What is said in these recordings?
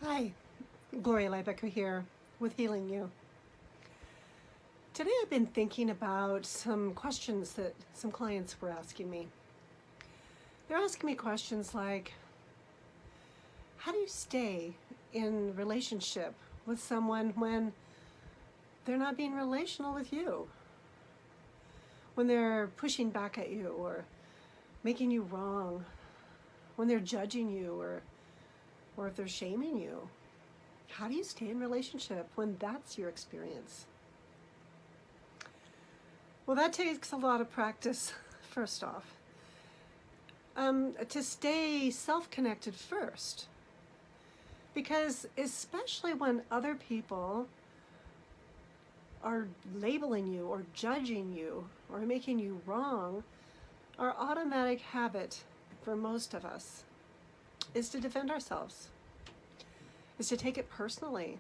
Hi, Gloria Lybecker here with Healing You. Today I've been thinking about some questions that some clients were asking me. They're asking me questions like, how do you stay in relationship with someone when they're not being relational with you? When they're pushing back at you or making you wrong, when they're judging you or if they're shaming you. How do you stay in relationship when that's your experience? Well, that takes a lot of practice, first off. To stay self-connected first. Because especially when other people are labeling you or judging you or making you wrong, our automatic habit for most of us is to defend ourselves, is to take it personally,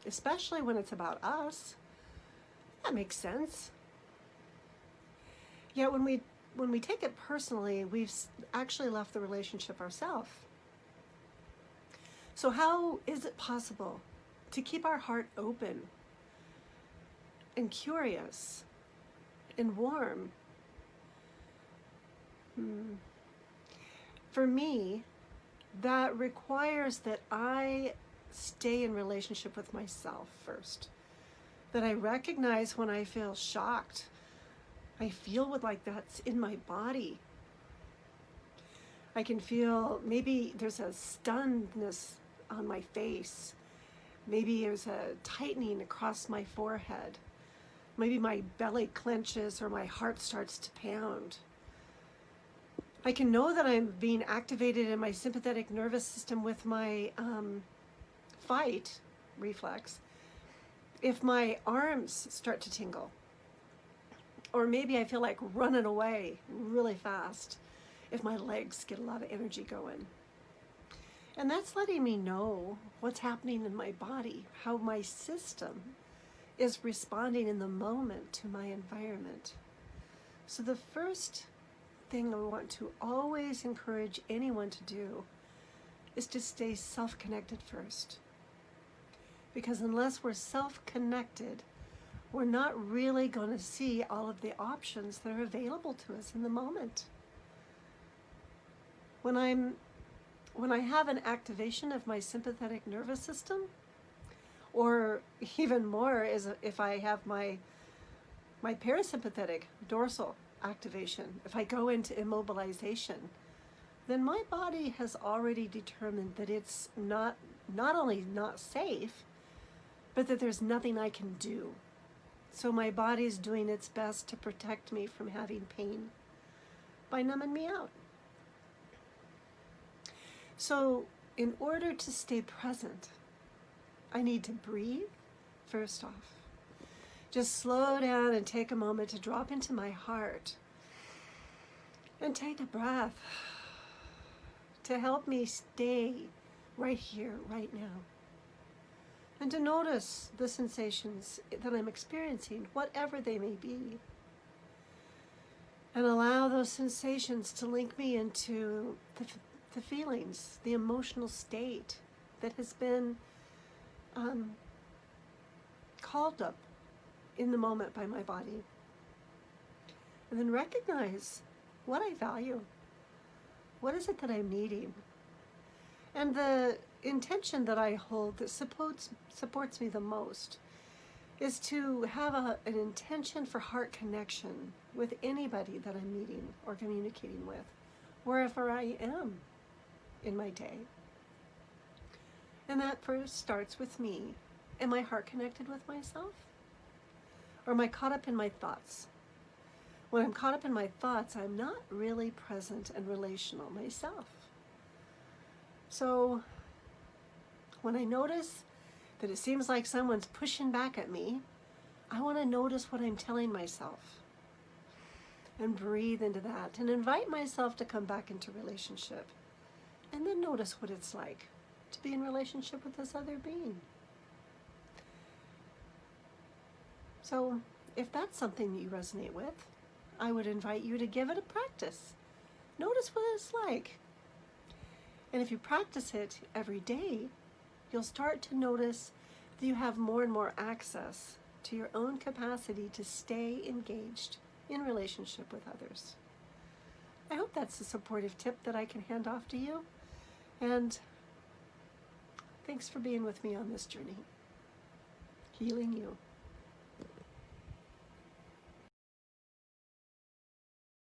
especially when it's about us. That makes sense. Yet when we take it personally, we've actually left the relationship ourselves. So how is it possible to keep our heart open and curious and warm? For me, that requires that I stay in relationship with myself first. That I recognize when I feel shocked. I feel like that's in my body. I can feel maybe there's a stunnedness on my face. Maybe there's a tightening across my forehead. Maybe my belly clenches or my heart starts to pound. I can know that I'm being activated in my sympathetic nervous system with my fight reflex if my arms start to tingle. Or maybe I feel like running away really fast if my legs get a lot of energy going. And that's letting me know what's happening in my body, how my system is responding in the moment to my environment. So the first thing I want to always encourage anyone to do is to stay self-connected first. Because unless we're self-connected, we're not really going to see all of the options that are available to us in the moment. When I have an activation of my sympathetic nervous system, or even more is if I have my parasympathetic dorsal activation, if I go into immobilization, then my body has already determined that it's not only not safe, but that there's nothing I can do. So my body's doing its best to protect me from having pain by numbing me out. So in order to stay present, I need to breathe first off. Just slow down and take a moment to drop into my heart and take a breath to help me stay right here, right now. And to notice the sensations that I'm experiencing, whatever they may be. And allow those sensations to link me into the feelings, the emotional state that has been called up in the moment by my body. And then recognize what I value. What is it that I'm needing? And the intention that I hold that supports me the most is to have an intention for heart connection with anybody that I'm meeting or communicating with, wherever I am in my day. And that first starts with me. Am I heart connected with myself? Or am I caught up in my thoughts? When I'm caught up in my thoughts, I'm not really present and relational myself. So when I notice that it seems like someone's pushing back at me, I want to notice what I'm telling myself and breathe into that and invite myself to come back into relationship. And then notice what it's like to be in relationship with this other being. So if that's something that you resonate with, I would invite you to give it a practice. Notice what it's like. And if you practice it every day, you'll start to notice that you have more and more access to your own capacity to stay engaged in relationship with others. I hope that's a supportive tip that I can hand off to you. And thanks for being with me on this journey. Healing you.